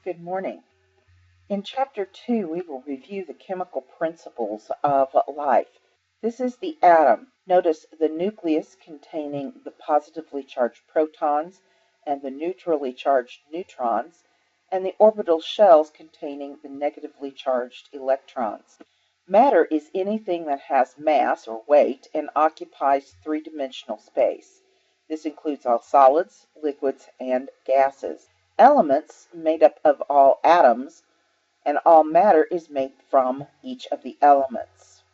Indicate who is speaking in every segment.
Speaker 1: Good morning. In Chapter 2, we will review the chemical principles of life. This is the atom. Notice the nucleus containing the positively charged protons and the neutrally charged neutrons, and the orbital shells containing the negatively charged electrons. Matter is anything that has mass or weight and occupies three-dimensional space. This includes all solids, liquids, and gases. Elements made up of all atoms, and all matter is made from each of the elements.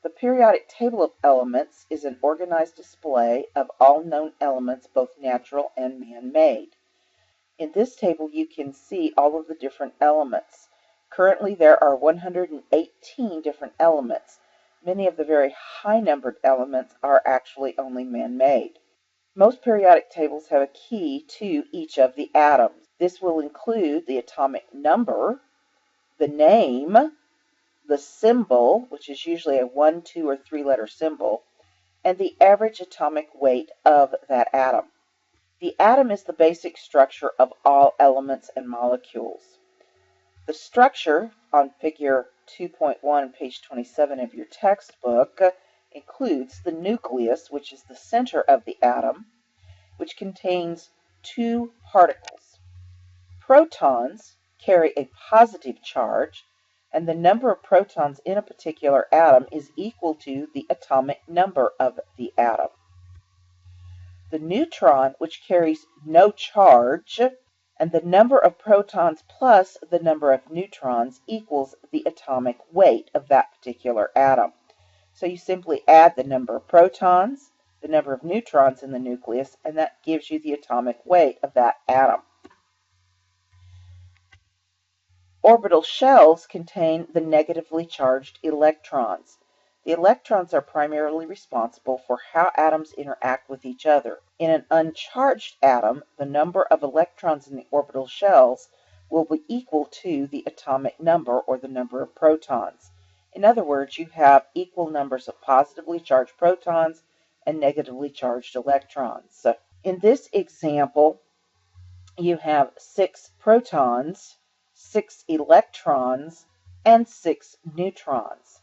Speaker 1: The periodic table of elements is an organized display of all known elements, both natural and man-made. In this table you can see all of the different elements. Currently there are 118 different elements. Many of the very high-numbered elements are actually only man-made. Most periodic tables have a key to each of the atoms. This will include the atomic number, the name, the symbol, which is usually a 1, 2, or 3-letter symbol, and the average atomic weight of that atom. The atom is the basic structure of all elements and molecules. The structure on figure 2.1, page 27 of your textbook, includes the nucleus, which is the center of the atom, which contains two particles. Protons carry a positive charge, and the number of protons in a particular atom is equal to the atomic number of the atom. The neutron, which carries no charge, and the number of protons plus the number of neutrons equals the atomic weight of that particular atom. So you simply add the number of protons, the number of neutrons in the nucleus, and that gives you the atomic weight of that atom. Orbital shells contain the negatively charged electrons. The electrons are primarily responsible for how atoms interact with each other. In an uncharged atom, the number of electrons in the orbital shells will be equal to the atomic number, or the number of protons. In other words, you have equal numbers of positively charged protons and negatively charged electrons. In this example, you have 6 protons, 6 electrons, and 6 neutrons.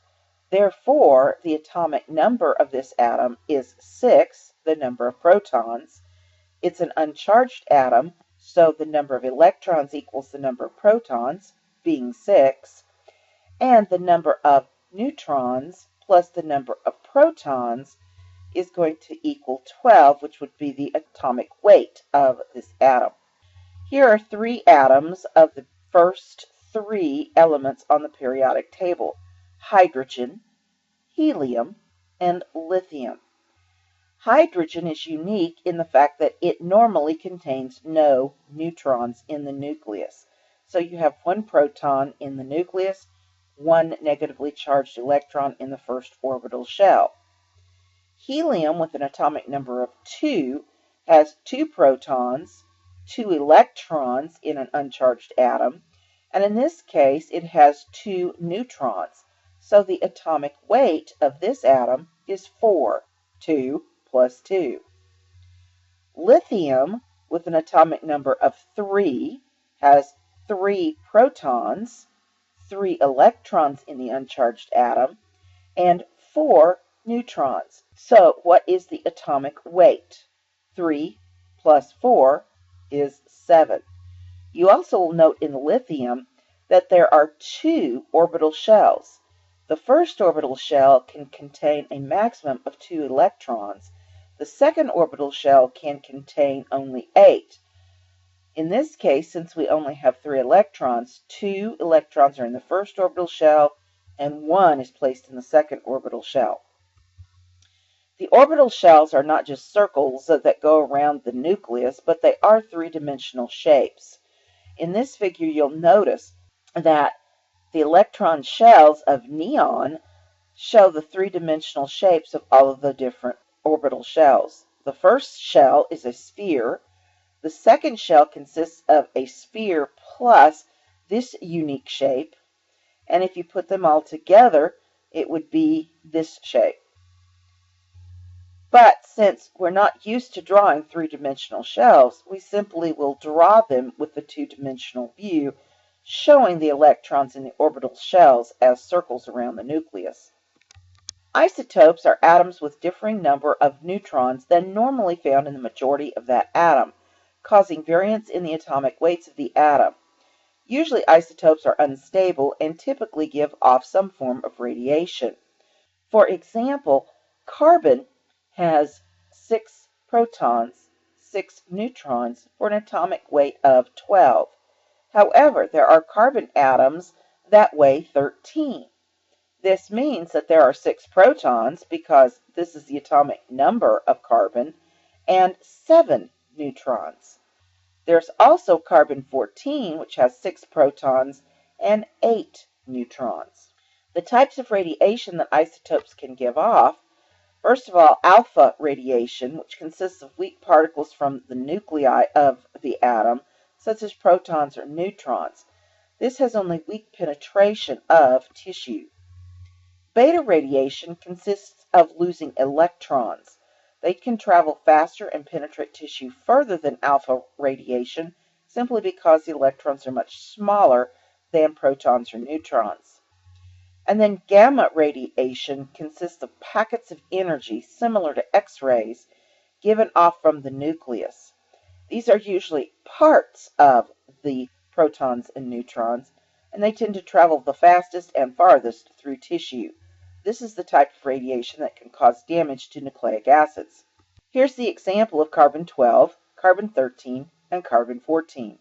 Speaker 1: Therefore, the atomic number of this atom is 6, the number of protons. It's an uncharged atom, so the number of electrons equals the number of protons, being 6, and the number of neutrons plus the number of protons is going to equal 12, which would be the atomic weight of this atom. Here are 3 atoms of the first 3 elements on the periodic table: hydrogen, helium, and lithium. Hydrogen is unique in the fact that it normally contains no neutrons in the nucleus. So you have 1 proton in the nucleus, 1 negatively charged electron in the first orbital shell. Helium, with an atomic number of 2, has 2 protons, 2 electrons in an uncharged atom, and in this case it has 2 neutrons. So the atomic weight of this atom is 4, 2 plus 2. Lithium, with an atomic number of 3, has 3 protons, 3 electrons in the uncharged atom, and 4 neutrons. So what is the atomic weight? 3 plus 4 is 7. You also will note in lithium that there are 2 orbital shells. The first orbital shell can contain a maximum of 2 electrons. The second orbital shell can contain only 8. In this case, since we only have 3 electrons, 2 electrons are in the first orbital shell and 1 is placed in the second orbital shell. The orbital shells are not just circles that go around the nucleus, but they are 3-dimensional shapes. In this figure, you'll notice that the electron shells of neon show the 3-dimensional shapes of all of the different orbital shells. The first shell is a sphere. The second shell consists of a sphere plus this unique shape, and if you put them all together, it would be this shape. But since we're not used to drawing three-dimensional shells, we simply will draw them with the two-dimensional view, showing the electrons in the orbital shells as circles around the nucleus. Isotopes are atoms with differing number of neutrons than normally found in the majority of that atom, causing variance in the atomic weights of the atom. Usually isotopes are unstable and typically give off some form of radiation. For example, carbon has 6 protons, 6 neutrons for an atomic weight of 12. However, there are carbon atoms that weigh 13. This means that there are 6 protons, because this is the atomic number of carbon, and 7 neutrons. There's also carbon-14, which has 6 protons and 8 neutrons. The types of radiation that isotopes can give off: first of all, alpha radiation, which consists of weak particles from the nuclei of the atom, such as protons or neutrons. This has only weak penetration of tissue. Beta radiation consists of losing electrons. They can travel faster and penetrate tissue further than alpha radiation, simply because the electrons are much smaller than protons or neutrons. And then gamma radiation consists of packets of energy similar to X-rays given off from the nucleus. These are usually parts of the protons and neutrons, and they tend to travel the fastest and farthest through tissue. This is the type of radiation that can cause damage to nucleic acids. Here's the example of carbon-12, carbon-13, and carbon-14.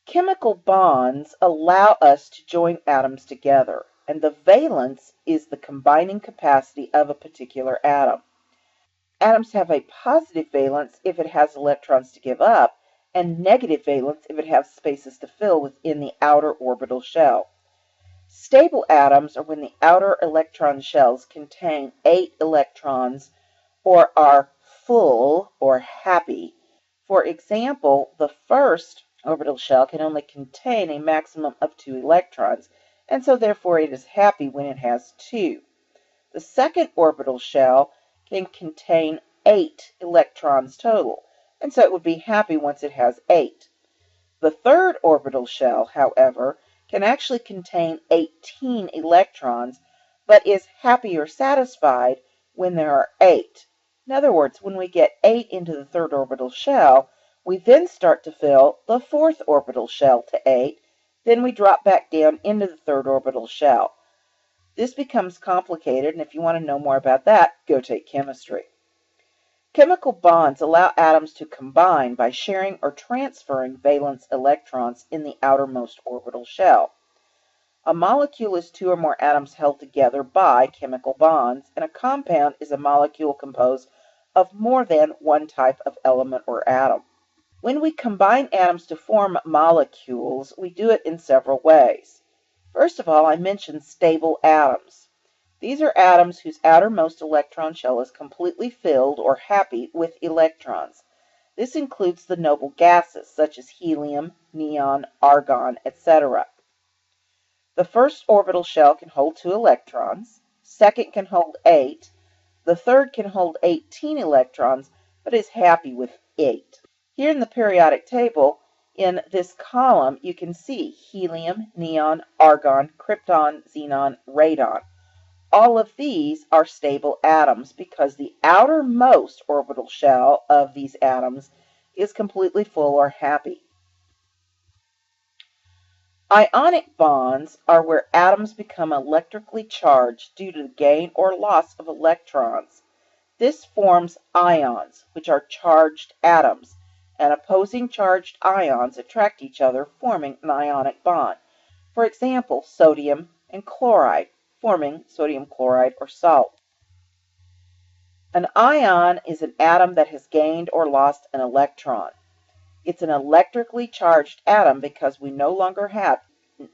Speaker 1: Chemical bonds allow us to join atoms together, and the valence is the combining capacity of a particular atom. Atoms have a positive valence if it has electrons to give up, and negative valence if it has spaces to fill within the outer orbital shell. Stable atoms are when the outer electron shells contain 8 electrons or are full or happy. For example, the first orbital shell can only contain a maximum of 2 electrons, and so therefore it is happy when it has 2. The second orbital shell can contain 8 electrons total, and so it would be happy once it has 8. The third orbital shell, however, can actually contain 18 electrons, but is happy or satisfied when there are 8. In other words, when we get 8 into the third orbital shell, we then start to fill the fourth orbital shell to 8, then we drop back down into the third orbital shell. This becomes complicated, and if you want to know more about that, go take chemistry. Chemical bonds allow atoms to combine by sharing or transferring valence electrons in the outermost orbital shell. A molecule is 2 or more atoms held together by chemical bonds, and a compound is a molecule composed of more than one type of element or atom. When we combine atoms to form molecules, we do it in several ways. First of all, I mentioned stable atoms. These are atoms whose outermost electron shell is completely filled or happy with electrons. This includes the noble gases such as helium, neon, argon, etc. The first orbital shell can hold 2 electrons, second can hold 8, the third can hold 18 electrons, but is happy with 8. Here in the periodic table, in this column, you can see helium, neon, argon, krypton, xenon, radon. All of these are stable atoms because the outermost orbital shell of these atoms is completely full or happy. Ionic bonds are where atoms become electrically charged due to the gain or loss of electrons. This forms ions, which are charged atoms, and opposing charged ions attract each other, forming an ionic bond. For example, sodium and chloride, forming sodium chloride or salt. An ion is an atom that has gained or lost an electron. It's an electrically charged atom because we no longer have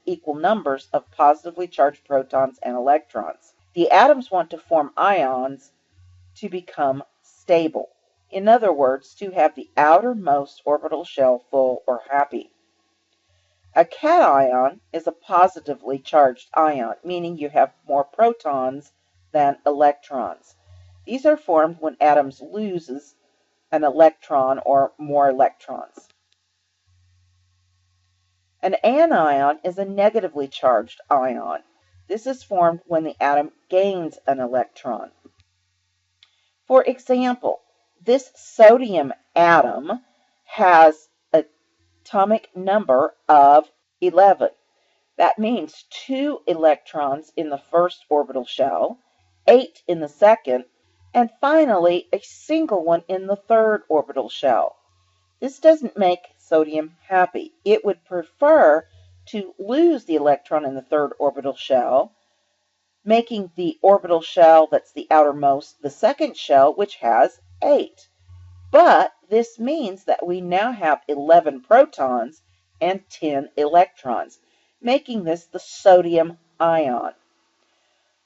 Speaker 1: equal numbers of positively charged protons and electrons. The atoms want to form ions to become stable. In other words, to have the outermost orbital shell full or happy. A cation is a positively charged ion, meaning you have more protons than electrons. These are formed when atoms loses an electron or more electrons. An anion is a negatively charged ion. This is formed when the atom gains an electron. For example, this sodium atom has an atomic number of 11. That means 2 electrons in the first orbital shell, 8 in the second, and finally a single one in the third orbital shell. This doesn't make sodium happy. It would prefer to lose the electron in the third orbital shell, making the orbital shell that's the outermost the second shell, which has 8. But this means that we now have 11 protons and 10 electrons, making this the sodium ion.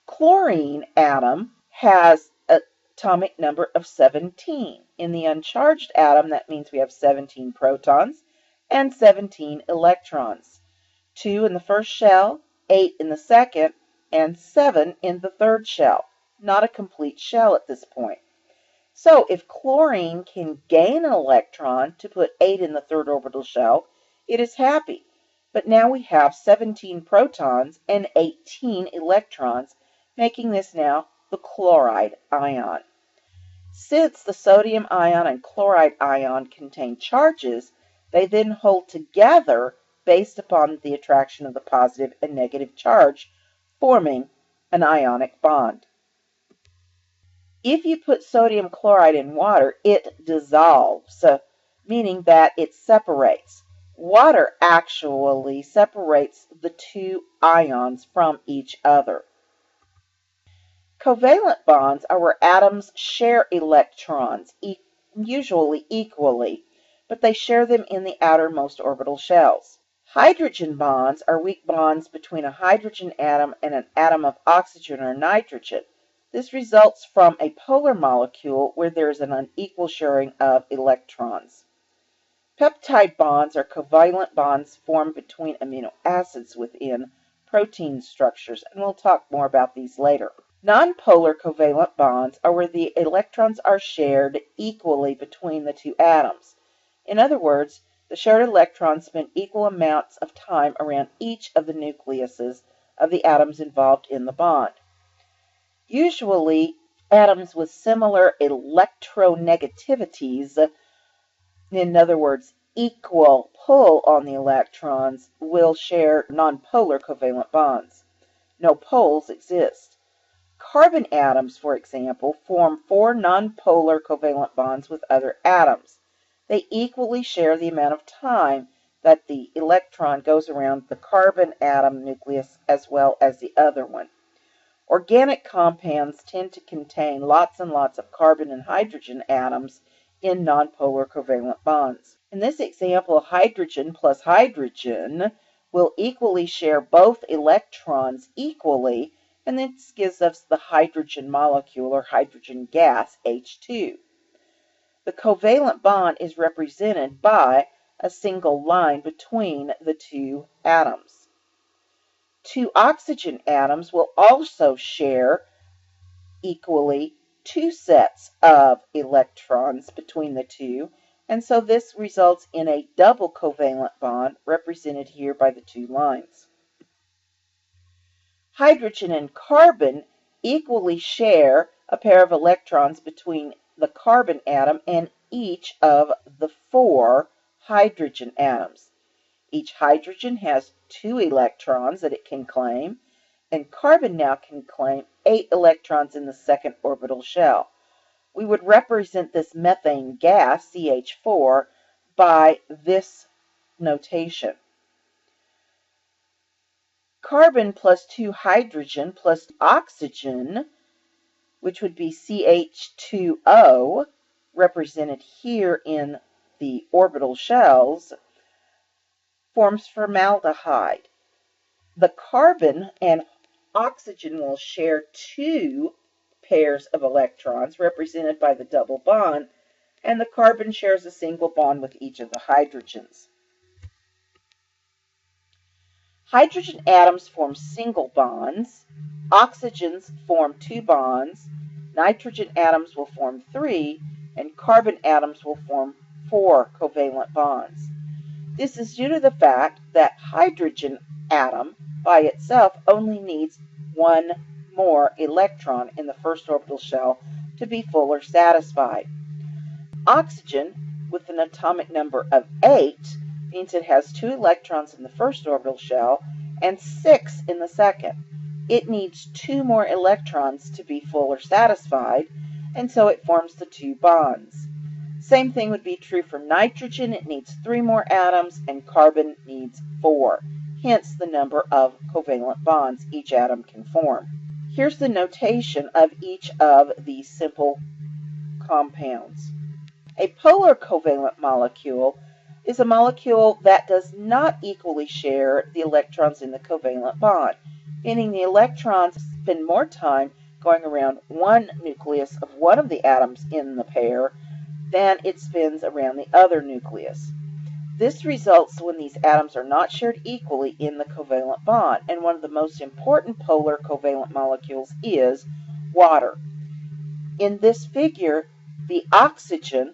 Speaker 1: Chlorine atom has an atomic number of 17. In the uncharged atom, that means we have 17 protons and 17 electrons. 2 in the first shell, 8 in the second, and 7 in the third shell. Not a complete shell at this point. So if chlorine can gain an electron to put 8 in the third orbital shell, it is happy. But now we have 17 protons and 18 electrons, making this now the chloride ion. Since the sodium ion and chloride ion contain charges, they then hold together based upon the attraction of the positive and negative charge, forming an ionic bond. If you put sodium chloride in water, it dissolves, meaning that it separates. Water actually separates the two ions from each other. Covalent bonds are where atoms share electrons, usually equally, but they share them in the outermost orbital shells. Hydrogen bonds are weak bonds between a hydrogen atom and an atom of oxygen or nitrogen. This results from a polar molecule where there is an unequal sharing of electrons. Peptide bonds are covalent bonds formed between amino acids within protein structures, and we'll talk more about these later. Nonpolar covalent bonds are where the electrons are shared equally between the two atoms. In other words, the shared electrons spend equal amounts of time around each of the nucleuses of the atoms involved in the bond. Usually, atoms with similar electronegativities, in other words, equal pull on the electrons, will share nonpolar covalent bonds. No poles exist. Carbon atoms, for example, form 4 nonpolar covalent bonds with other atoms. They equally share the amount of time that the electron goes around the carbon atom nucleus as well as the other one. Organic compounds tend to contain lots and lots of carbon and hydrogen atoms in nonpolar covalent bonds. In this example, hydrogen plus hydrogen will equally share both electrons equally, and this gives us the hydrogen molecule or hydrogen gas, H2. The covalent bond is represented by a single line between the two atoms. 2 oxygen atoms will also share equally 2 sets of electrons between the two, and so this results in a double covalent bond represented here by the 2 lines. Hydrogen and carbon equally share a pair of electrons between the carbon atom and each of the 4 hydrogen atoms. Each hydrogen has 2 electrons that it can claim, and carbon now can claim 8 electrons in the second orbital shell. We would represent this methane gas, CH4, by this notation. Carbon plus 2 hydrogen plus oxygen, which would be CH2O, represented here in the orbital shells, forms formaldehyde. The carbon and oxygen will share 2 pairs of electrons represented by the double bond, and the carbon shares a single bond with each of the hydrogens. Hydrogen atoms form single bonds, oxygens form 2 bonds, Nitrogen atoms will form 3, and carbon atoms will form 4 covalent bonds. This is due to the fact that hydrogen atom by itself only needs one more electron in the first orbital shell to be full or satisfied. Oxygen, with an atomic number of 8, means it has 2 electrons in the first orbital shell and 6 in the second. It needs 2 more electrons to be full or satisfied, and so it forms the 2 bonds. Same thing would be true for nitrogen. It needs 3 more atoms, and carbon needs 4. Hence the number of covalent bonds each atom can form. Here's the notation of each of these simple compounds. A polar covalent molecule is a molecule that does not equally share the electrons in the covalent bond, meaning the electrons spend more time going around one nucleus of one of the atoms in the pair than it spins around the other nucleus. This results when these atoms are not shared equally in the covalent bond, and one of the most important polar covalent molecules is water. In this figure, the oxygen,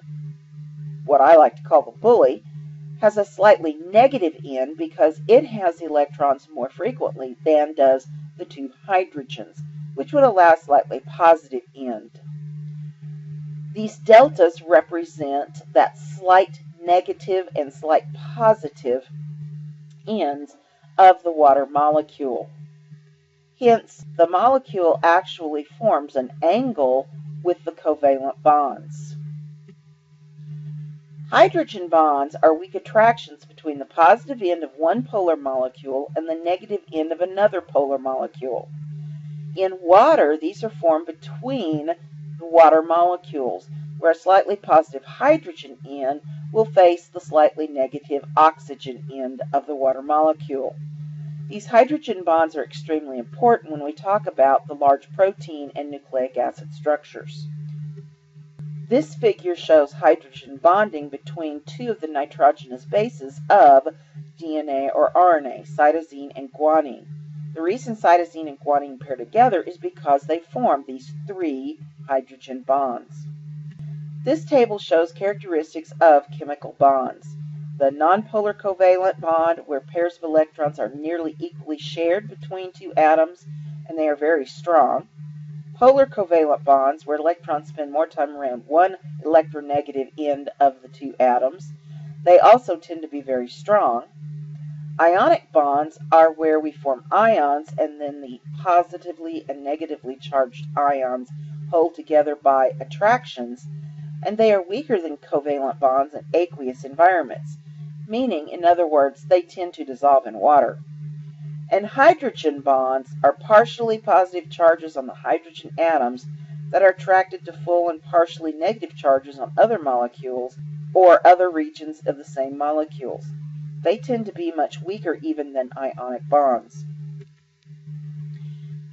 Speaker 1: what I like to call the bully, has a slightly negative end because it has electrons more frequently than does the 2 hydrogens, which would allow a slightly positive end. These deltas represent that slight negative and slight positive ends of the water molecule. Hence, the molecule actually forms an angle with the covalent bonds. Hydrogen bonds are weak attractions between the positive end of one polar molecule and the negative end of another polar molecule. In water, these are formed between the water molecules, where a slightly positive hydrogen end will face the slightly negative oxygen end of the water molecule. These hydrogen bonds are extremely important when we talk about the large protein and nucleic acid structures. This figure shows hydrogen bonding between 2 of the nitrogenous bases of DNA or RNA, cytosine and guanine. The reason cytosine and guanine pair together is because they form these 3 hydrogen bonds. This table shows characteristics of chemical bonds. The nonpolar covalent bond, where pairs of electrons are nearly equally shared between 2 atoms and they are very strong. Polar covalent bonds, where electrons spend more time around one electronegative end of the 2 atoms. They also tend to be very strong. Ionic bonds are where we form ions and then the positively and negatively charged ions hold together by attractions, and they are weaker than covalent bonds in aqueous environments, meaning, in other words, they tend to dissolve in water. And hydrogen bonds are partially positive charges on the hydrogen atoms that are attracted to full and partially negative charges on other molecules or other regions of the same molecules. They tend to be much weaker even than ionic bonds.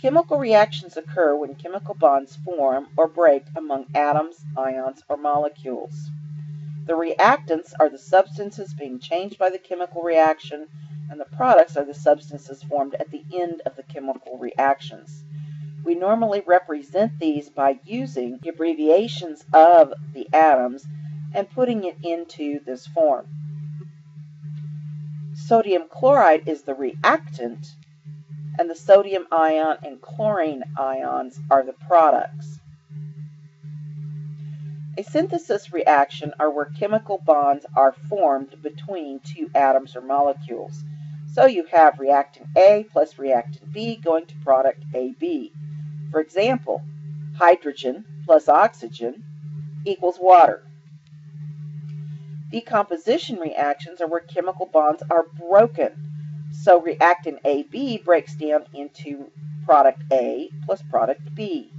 Speaker 1: Chemical reactions occur when chemical bonds form or break among atoms, ions, or molecules. The reactants are the substances being changed by the chemical reaction, and the products are the substances formed at the end of the chemical reactions. We normally represent these by using the abbreviations of the atoms and putting it into this form. Sodium chloride is the reactant, and the sodium ion and chlorine ions are the products. A synthesis reaction are where chemical bonds are formed between 2 atoms or molecules. So you have reactant A plus reactant B going to product AB. For example, hydrogen plus oxygen equals water. Decomposition reactions are where chemical bonds are broken. So reactant AB breaks down into product A plus product B.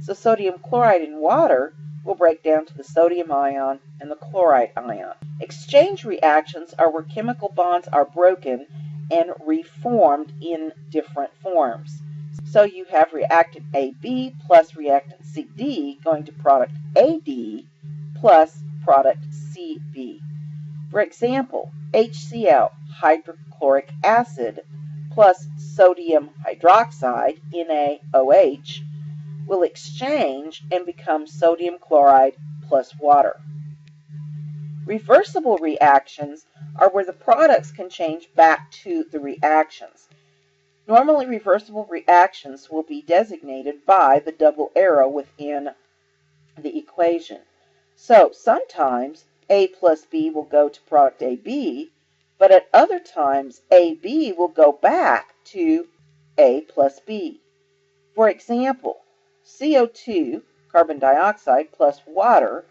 Speaker 1: So sodium chloride in water will break down to the sodium ion and the chloride ion. Exchange reactions are where chemical bonds are broken and reformed in different forms. So you have reactant AB plus reactant CD going to product AD plus product CB. For example, HCl, hydrochloric acid, plus sodium hydroxide, NaOH, will exchange and become sodium chloride plus water. Reversible reactions are where the products can change back to the reactions. Normally, reversible reactions will be designated by the double arrow within the equation. So sometimes A plus B will go to product AB, but at other times AB will go back to A plus B. For example, CO2, carbon dioxide, plus water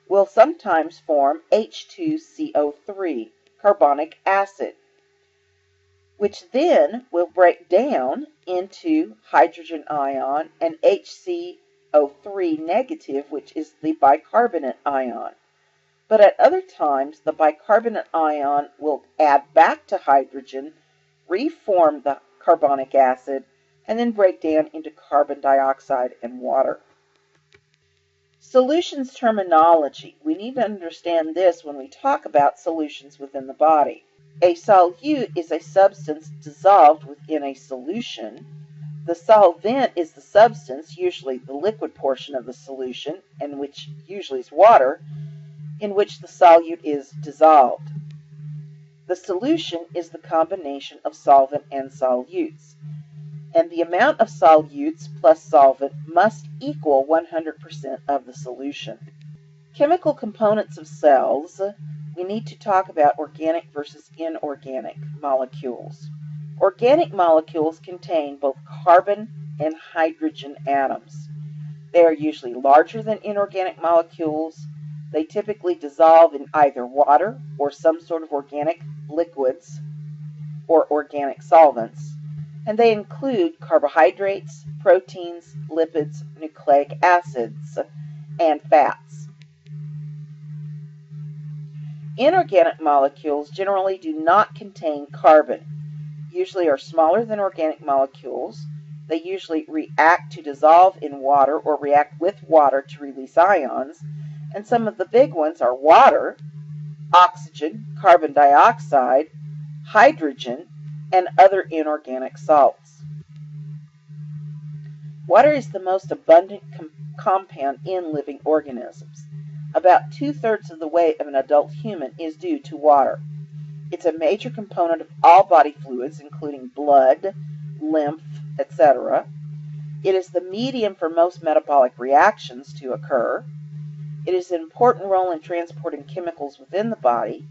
Speaker 1: will sometimes form H2CO3, carbonic acid, which then will break down into hydrogen ion and HCO3 negative, which is the bicarbonate ion. But at other times, the bicarbonate ion will add back to hydrogen, reform the carbonic acid, and then break down into carbon dioxide and water. Solutions terminology. We need to understand this when we talk about solutions within the body. A solute is a substance dissolved within a solution. The solvent is the substance, usually the liquid portion of the solution, and which usually is water, in which the solute is dissolved. The solution is the combination of solvent and solutes, and the amount of solutes plus solvent must equal 100% of the solution. Chemical components of cells. We need to talk about organic versus inorganic molecules. Organic molecules contain both carbon and hydrogen atoms. They are usually larger than inorganic molecules. They typically dissolve in either water or some sort of organic liquids or organic solvents, and they include carbohydrates, proteins, lipids, nucleic acids, and fats. Inorganic molecules generally do not contain carbon, usually are smaller than organic molecules. They usually react to dissolve in water or react with water to release ions, and some of the big ones are water, oxygen, carbon dioxide, hydrogen, and other inorganic salts. Water is the most abundant compound in living organisms. About 2/3 of the weight of an adult human is due to water. It's a major component of all body fluids, including blood, lymph, etc. It is the medium for most metabolic reactions to occur. It is an important role in transporting chemicals within the body.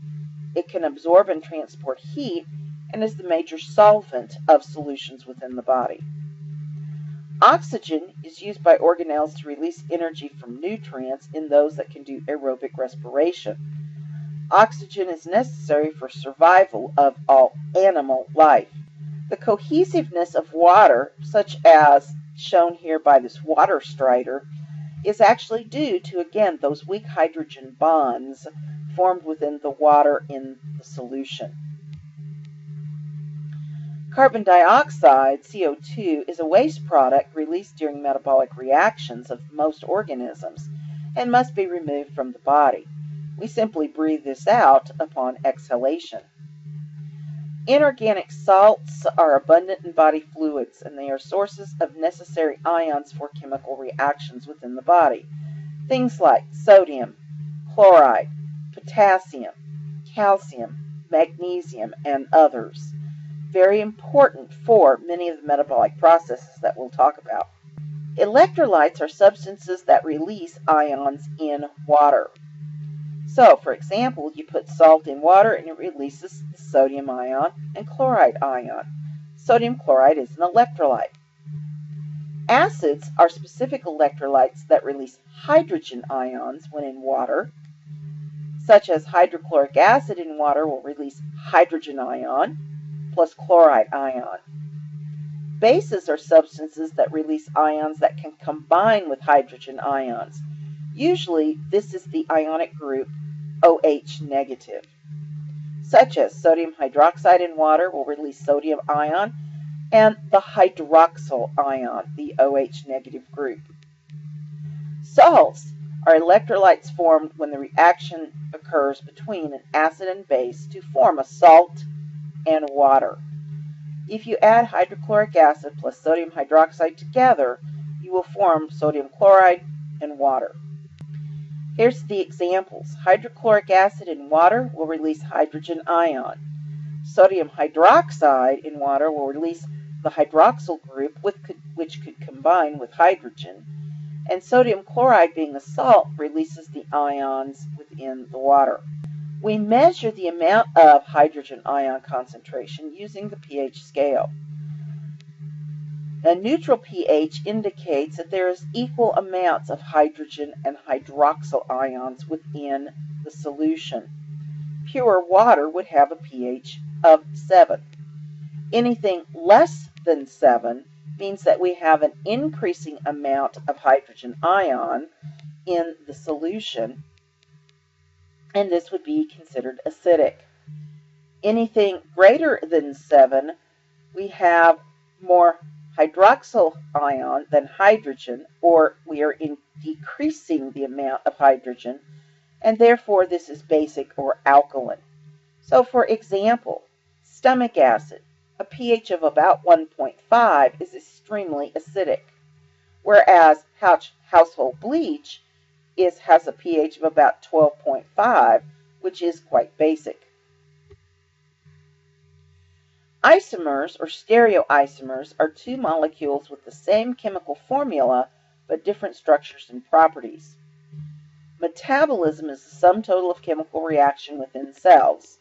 Speaker 1: It can absorb and transport heat and is the major solvent of solutions within the body. Oxygen is used by organelles to release energy from nutrients in those that can do aerobic respiration. Oxygen is necessary for survival of all animal life. The cohesiveness of water, such as shown here by this water strider, is actually due to, again, those weak hydrogen bonds formed within the water in the solution. Carbon dioxide, CO2, is a waste product released during metabolic reactions of most organisms and must be removed from the body. We simply breathe this out upon exhalation. Inorganic salts are abundant in body fluids, and they are sources of necessary ions for chemical reactions within the body. Things like sodium, chloride, potassium, calcium, magnesium, and others. Very important for many of the metabolic processes that we'll talk about. Electrolytes are substances that release ions in water. So, for example, you put salt in water and it releases the sodium ion and chloride ion. Sodium chloride is an electrolyte. Acids are specific electrolytes that release hydrogen ions when in water, such as hydrochloric acid in water will release hydrogen ion plus chloride ion. Bases are substances that release ions that can combine with hydrogen ions. Usually, this is the ionic group OH negative, such as sodium hydroxide in water will release sodium ion and the hydroxyl ion, the OH negative group. Salts are electrolytes formed when the reaction occurs between an acid and base to form a salt and water. If you add hydrochloric acid plus sodium hydroxide together, you will form sodium chloride and water. Here's the examples. Hydrochloric acid in water will release hydrogen ion. Sodium hydroxide in water will release the hydroxyl group, which could combine with hydrogen. And sodium chloride, being a salt, releases the ions within the water. We measure the amount of hydrogen ion concentration using the pH scale. A neutral pH indicates that there is equal amounts of hydrogen and hydroxyl ions within the solution. Pure water would have a pH of 7. Anything less than 7 means that we have an increasing amount of hydrogen ion in the solution, and this would be considered acidic. Anything greater than 7, we have more hydroxyl ion than hydrogen, or we are decreasing the amount of hydrogen, and therefore this is basic or alkaline. So for example, stomach acid, a pH of about 1.5 is extremely acidic, whereas household bleach has a pH of about 12.5, which is quite basic. Isomers, or stereoisomers, are two molecules with the same chemical formula but different structures and properties. Metabolism is the sum total of chemical reaction within cells.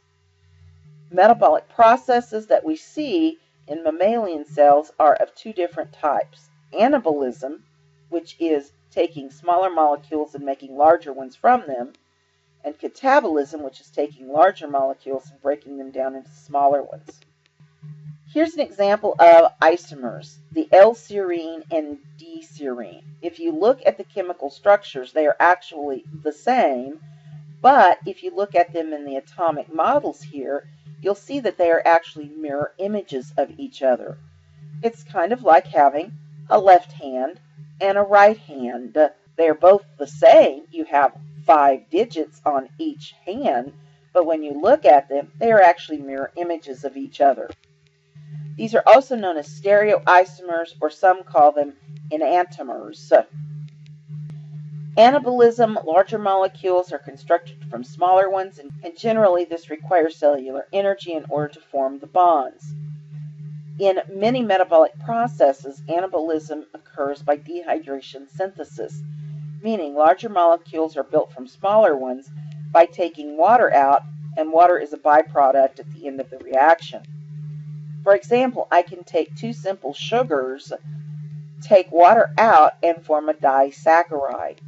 Speaker 1: Metabolic processes that we see in mammalian cells are of two different types. Anabolism, which is taking smaller molecules and making larger ones from them, and catabolism, which is taking larger molecules and breaking them down into smaller ones. Here's an example of isomers, the L-serine and D-serine. If you look at the chemical structures, they are actually the same, but if you look at them in the atomic models here, you'll see that they are actually mirror images of each other. It's kind of like having a left hand and a right hand. They are both the same. You have 5 digits on each hand, but when you look at them, they are actually mirror images of each other. These are also known as stereoisomers, or some call them enantiomers. Anabolism, larger molecules are constructed from smaller ones, and generally this requires cellular energy in order to form the bonds. In many metabolic processes, anabolism occurs by dehydration synthesis, meaning larger molecules are built from smaller ones by taking water out, and water is a byproduct at the end of the reaction. For example, I can take 2 simple sugars, take water out, and form a disaccharide.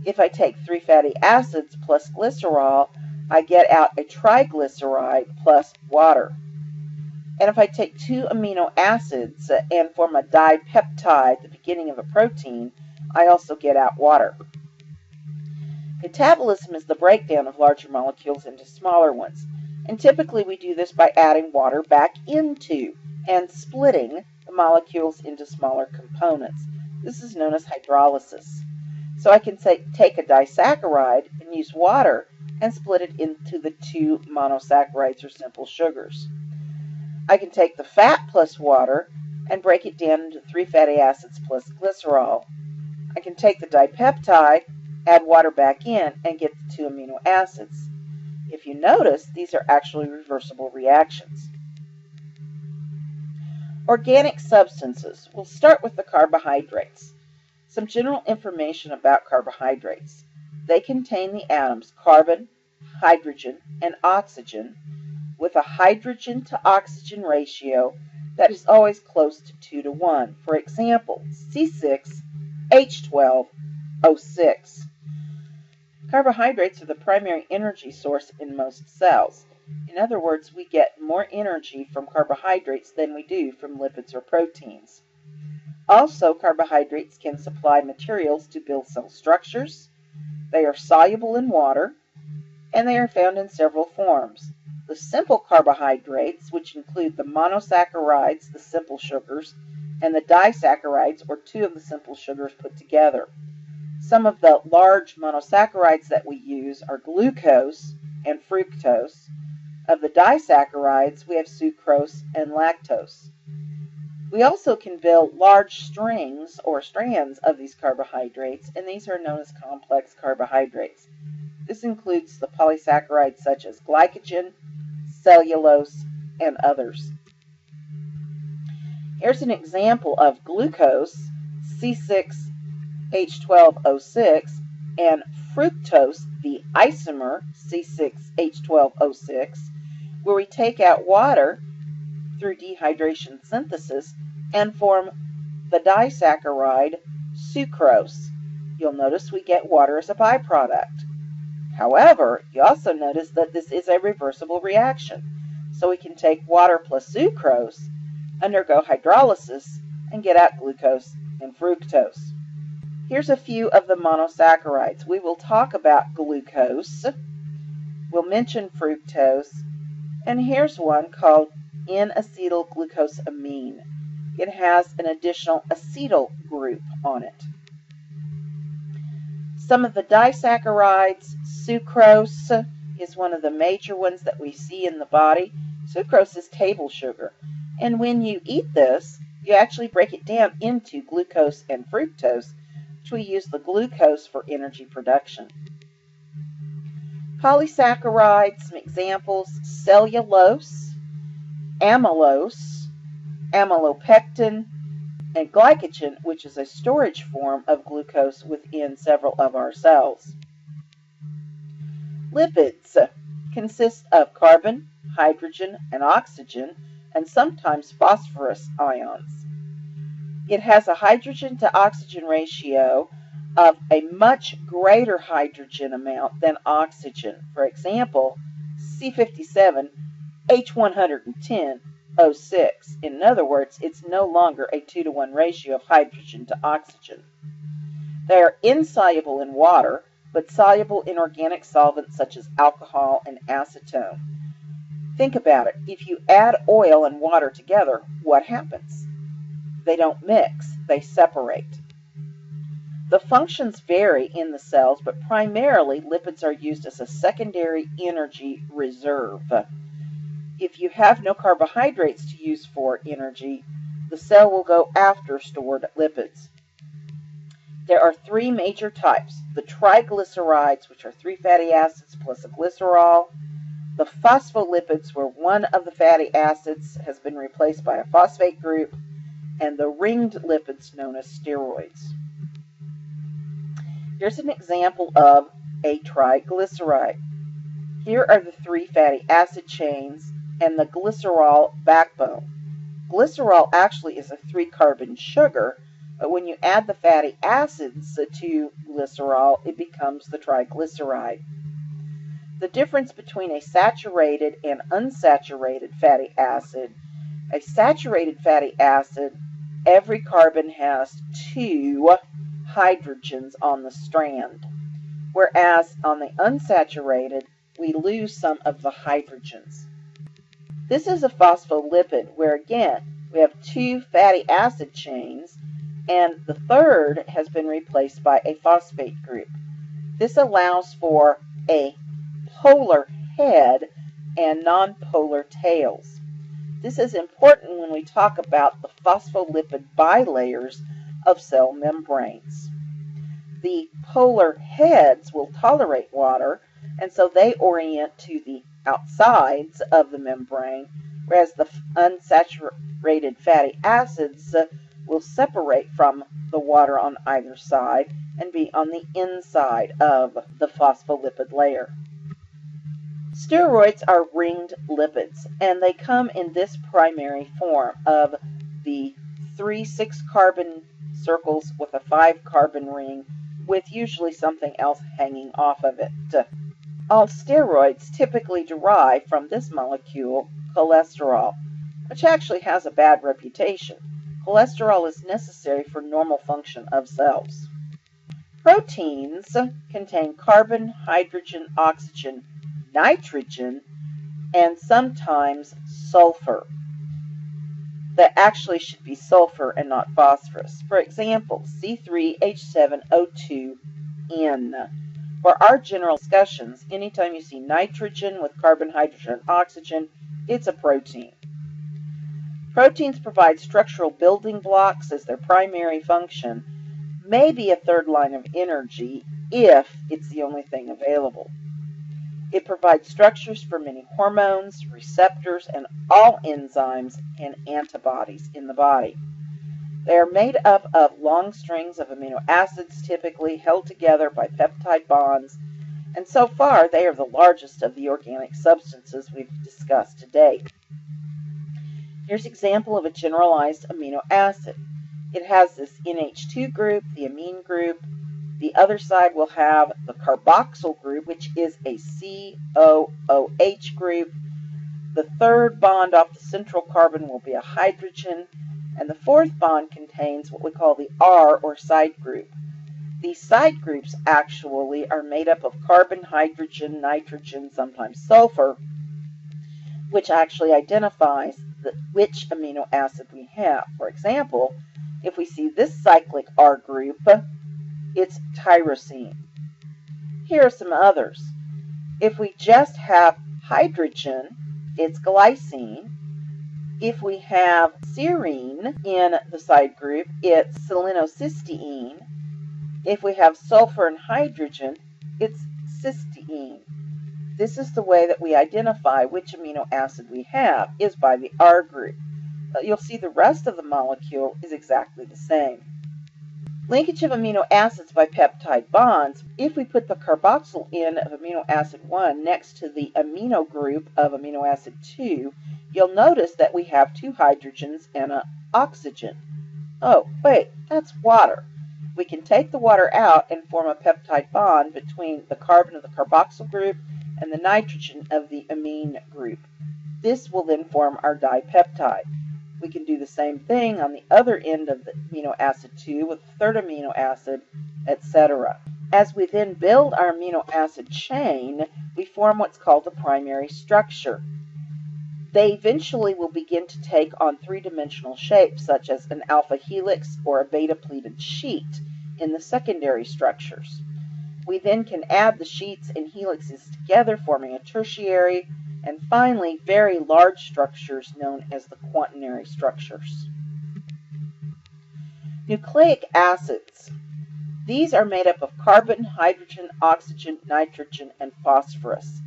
Speaker 1: If I take 3 fatty acids plus glycerol, I get out a triglyceride plus water. And if I take 2 amino acids and form a dipeptide, the beginning of a protein, I also get out water. Catabolism is the breakdown of larger molecules into smaller ones. And typically we do this by adding water back into and splitting the molecules into smaller components. This is known as hydrolysis. So I can take a disaccharide and use water and split it into the 2 monosaccharides, or simple sugars. I can take the fat plus water and break it down into 3 fatty acids plus glycerol. I can take the dipeptide, add water back in, and get the 2 amino acids. If you notice, these are actually reversible reactions. Organic substances. We'll start with the carbohydrates. Some general information about carbohydrates. They contain the atoms carbon, hydrogen, and oxygen, with a hydrogen to oxygen ratio that is always close to 2 to 1. For example, C6H12O6. Carbohydrates are the primary energy source in most cells. In other words, we get more energy from carbohydrates than we do from lipids or proteins. Also, carbohydrates can supply materials to build cell structures. They are soluble in water, and they are found in several forms. The simple carbohydrates, which include the monosaccharides, the simple sugars, and the disaccharides, or 2 of the simple sugars put together. Some of the large monosaccharides that we use are glucose and fructose. Of the disaccharides, we have sucrose and lactose. We also can build large strings or strands of these carbohydrates, and these are known as complex carbohydrates. This includes the polysaccharides such as glycogen, cellulose, and others. Here's an example of glucose, C6H12O6, and fructose, the isomer, C6H12O6, where we take out water through dehydration synthesis and form the disaccharide sucrose. You'll notice we get water as a byproduct. However, you also notice that this is a reversible reaction. So we can take water plus sucrose, undergo hydrolysis, and get out glucose and fructose. Here's a few of the monosaccharides. We will talk about glucose. We'll mention fructose. And here's one called N-acetylglucosamine. It has an additional acetyl group on it. Some of the disaccharides, sucrose is one of the major ones that we see in the body. Sucrose is table sugar. And when you eat this, you actually break it down into glucose and fructose, which we use the glucose for energy production. Polysaccharides, some examples: cellulose, amylose, amylopectin, and glycogen, which is a storage form of glucose within several of our cells. Lipids consist of carbon, hydrogen, and oxygen, and sometimes phosphorus ions. It has a hydrogen to oxygen ratio of a much greater hydrogen amount than oxygen. For example, C57H110O6. In other words, it's no longer a 2-to-1 ratio of hydrogen to oxygen. They are insoluble in water, but soluble in organic solvents such as alcohol and acetone. Think about it. If you add oil and water together, what happens? They don't mix, they separate. The functions vary in the cells, but primarily lipids are used as a secondary energy reserve. If you have no carbohydrates to use for energy, the cell will go after stored lipids. There are 3 major types: the triglycerides, which are 3 fatty acids plus a glycerol; the phospholipids, where one of the fatty acids has been replaced by a phosphate group; and the ringed lipids known as steroids. Here's an example of a triglyceride. Here are the 3 fatty acid chains and the glycerol backbone. Glycerol actually is a 3-carbon sugar, but when you add the fatty acids to glycerol, it becomes the triglyceride. The difference between a saturated and unsaturated fatty acid: a saturated fatty acid, every carbon has 2 hydrogens on the strand, whereas on the unsaturated, we lose some of the hydrogens. This is a phospholipid, where again, we have 2 fatty acid chains, and the third has been replaced by a phosphate group. This allows for a polar head and nonpolar tails. This is important when we talk about the phospholipid bilayers of cell membranes. The polar heads will tolerate water, and so they orient to the outsides of the membrane, whereas the unsaturated fatty acids will separate from the water on either side and be on the inside of the phospholipid layer. Steroids are ringed lipids, and they come in this primary form of the 3 6-carbon circles with a 5-carbon ring, with usually something else hanging off of it. All steroids typically derive from this molecule, cholesterol, which actually has a bad reputation. Cholesterol is necessary for normal function of cells. Proteins contain carbon, hydrogen, oxygen, nitrogen, and sometimes sulfur. That actually should be sulfur and not phosphorus. For example, C3H7O2N. For our general discussions, anytime you see nitrogen with carbon, hydrogen, and oxygen, it's a protein. Proteins provide structural building blocks as their primary function, maybe a third line of energy if it's the only thing available. It provides structures for many hormones, receptors, and all enzymes and antibodies in the body. They are made up of long strings of amino acids, typically held together by peptide bonds, and so far they are the largest of the organic substances we've discussed to date. Here's an example of a generalized amino acid. It has this NH2 group, the amine group. The other side will have the carboxyl group, which is a COOH group. The third bond off the central carbon will be a hydrogen, and the fourth bond contains what we call the R, or side group. These side groups actually are made up of carbon, hydrogen, nitrogen, sometimes sulfur, which actually identifies which amino acid we have. For example, if we see this cyclic R group, it's tyrosine. Here are some others. If we just have hydrogen, it's glycine. If we have serine in the side group, it's selenocysteine. If we have sulfur and hydrogen, it's cysteine. This is the way that we identify which amino acid we have, is by the R group. You'll see the rest of the molecule is exactly the same. Linkage of amino acids by peptide bonds. If we put the carboxyl end of amino acid 1 next to the amino group of amino acid 2, you'll notice that we have two hydrogens and an oxygen. Oh, wait, that's water. We can take the water out and form a peptide bond between the carbon of the carboxyl group and the nitrogen of the amine group. This will then form our dipeptide. We can do the same thing on the other end of the amino acid 2 with the third amino acid, etc. As we then build our amino acid chain, we form what's called the primary structure. They eventually will begin to take on three-dimensional shapes, such as an alpha helix or a beta-pleated sheet in the secondary structures. We then can add the sheets and helixes together, forming a tertiary, and finally very large structures known as the quaternary structures. Nucleic acids. These are made up of carbon, hydrogen, oxygen, nitrogen, and phosphorus.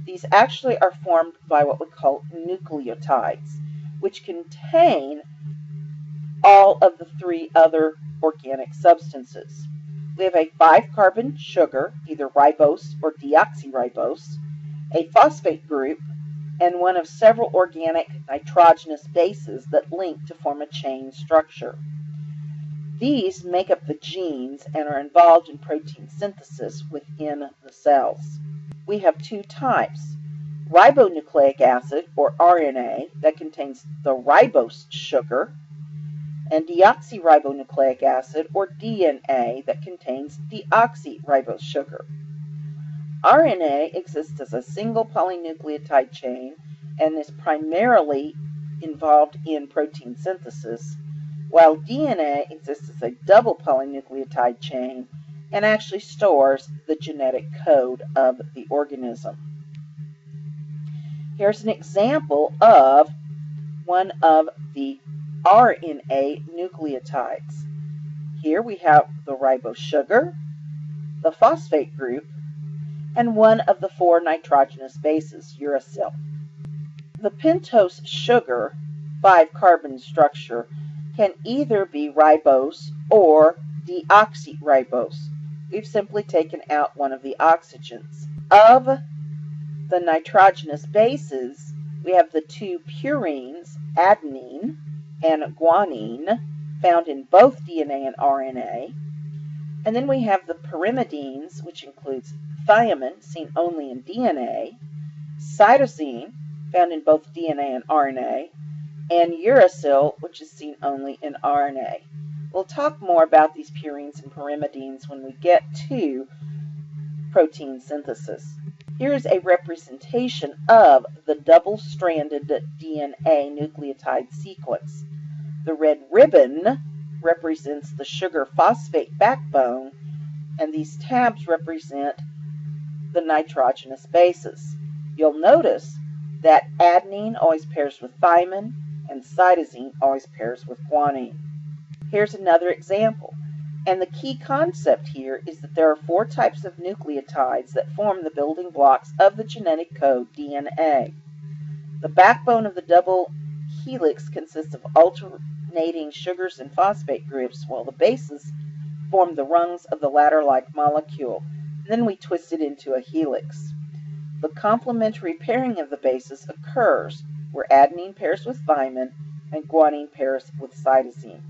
Speaker 1: These actually are formed by what we call nucleotides, which contain all of the three other organic substances. We have a 5-carbon sugar, either ribose or deoxyribose, a phosphate group, and one of several organic nitrogenous bases that link to form a chain structure. These make up the genes and are involved in protein synthesis within the cells. We have two types: ribonucleic acid, or RNA, that contains the ribose sugar, and deoxyribonucleic acid, or DNA, that contains deoxyribose sugar. RNA exists as a single polynucleotide chain and is primarily involved in protein synthesis, while DNA exists as a double polynucleotide chain and actually stores the genetic code of the organism. Here's an example of one of the RNA nucleotides. Here we have the ribose sugar, the phosphate group, and one of the 4 nitrogenous bases, uracil. The pentose sugar 5-carbon structure can either be ribose or deoxyribose. We've simply taken out one of the oxygens. Of the nitrogenous bases, we have the 2 purines, adenine and guanine, found in both DNA and RNA. And then we have the pyrimidines, which includes thymine, seen only in DNA, cytosine, found in both DNA and RNA, and uracil, which is seen only in RNA. We'll talk more about these purines and pyrimidines when we get to protein synthesis. Here is a representation of the double-stranded DNA nucleotide sequence. The red ribbon represents the sugar phosphate backbone, and these tabs represent the nitrogenous bases. You'll notice that adenine always pairs with thymine, and cytosine always pairs with guanine. Here's another example. And the key concept here is that there are 4 types of nucleotides that form the building blocks of the genetic code DNA. The backbone of the double helix consists of alternating sugars and phosphate groups, while the bases form the rungs of the ladder-like molecule. Then we twist it into a helix. The complementary pairing of the bases occurs where adenine pairs with thymine and guanine pairs with cytosine.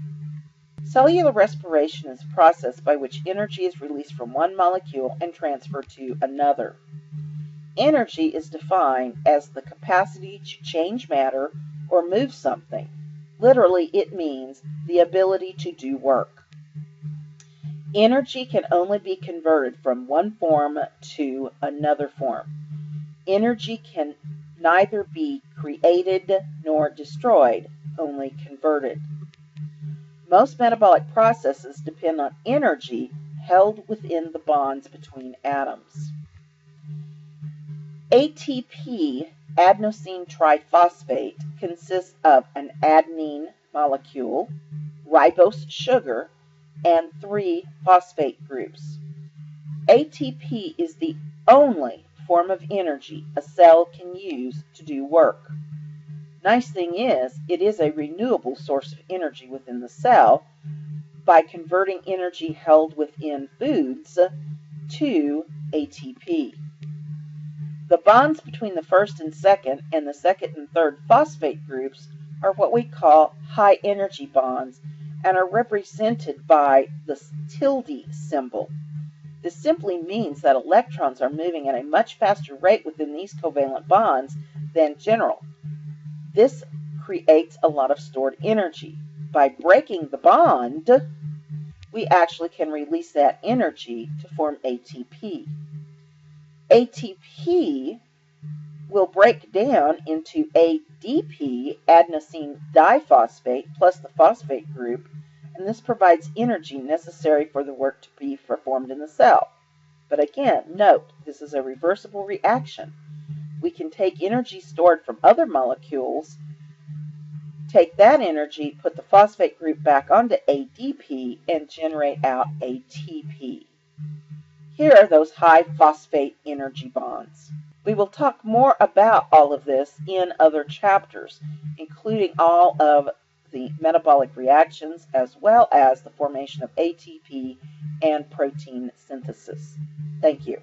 Speaker 1: Cellular respiration is a process by which energy is released from one molecule and transferred to another. Energy is defined as the capacity to change matter or move something. Literally, it means the ability to do work. Energy can only be converted from one form to another form. Energy can neither be created nor destroyed, only converted. Most metabolic processes depend on energy held within the bonds between atoms. ATP, adenosine triphosphate, consists of an adenine molecule, ribose sugar, and 3 phosphate groups. ATP is the only form of energy a cell can use to do work. Nice thing is, it is a renewable source of energy within the cell by converting energy held within foods to ATP. The bonds between the first and second and the second and third phosphate groups are what we call high energy bonds and are represented by the tilde symbol. This simply means that electrons are moving at a much faster rate within these covalent bonds than general. This creates a lot of stored energy. By breaking the bond, we actually can release that energy to form ATP. ATP will break down into ADP, adenosine diphosphate, plus the phosphate group, and this provides energy necessary for the work to be performed in the cell. But again, note, this is a reversible reaction. We can take energy stored from other molecules, take that energy, put the phosphate group back onto ADP, and generate out ATP. Here are those high phosphate energy bonds. We will talk more about all of this in other chapters, including all of the metabolic reactions as well as the formation of ATP and protein synthesis. Thank you.